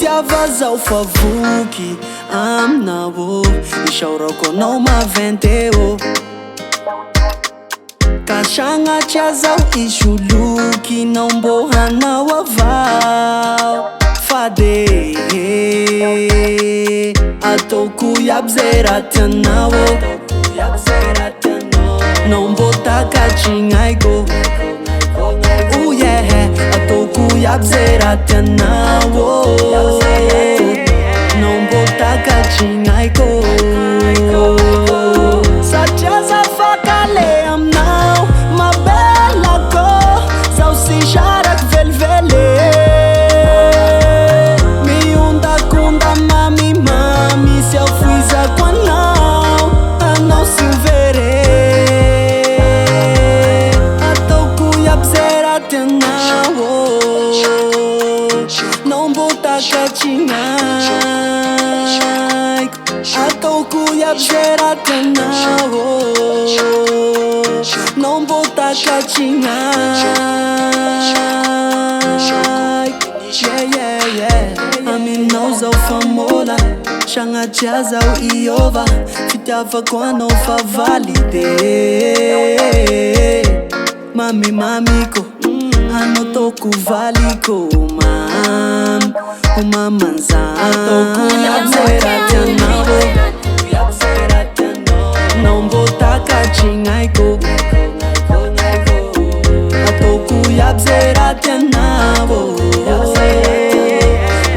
Fitiava zao favuky aminao isaorako anao maventy ka sagnatria zao isolokinao mbô hanao avao fa de ataoko iaby zay raha tianao nao mbô takatrin'aiko oh yeah ataoko iaby zay raha tianao nao mbô takatrin'aiko satria zafakale aminao mabelako zaho sy saraky velively miondakondra mamimamy sy afoizako anao sy overe ataoko iaby zay raha tianao nao mbô takatrin'aiko ataoko iaby zay raha tianao nao mbô takatrin'aiko aminao zao famola sagnatria zao iova fitiavako anao fa valide mamimamiko anao taoko valiko mam o mamanzany ataoko iaby zay raha tianao nao mbô takatrin'aiko ataoko iaby zay raha tianao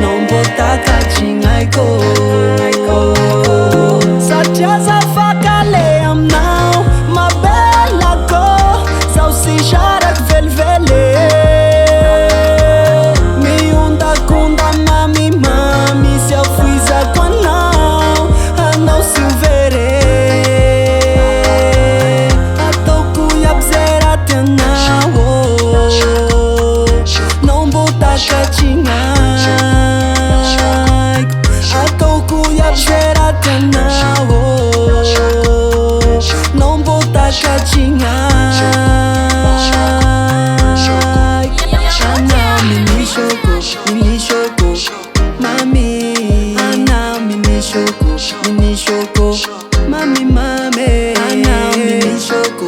nao mbô takatrin'aiko satria zafakale aminao mabelako zaho sy saraky velively miondakondra mamimamy sy afoizako anao sy overe ataoko iaby zay raha tianao nao mbô takatrin'aiko ataoko iaby zay raha tianao nao mbô takatrin'aiko anao minishoko mami anao minishoko mami mami anao minishoko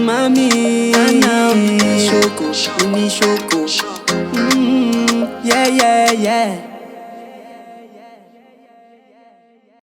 mami anao minishoko yeah yeah yeah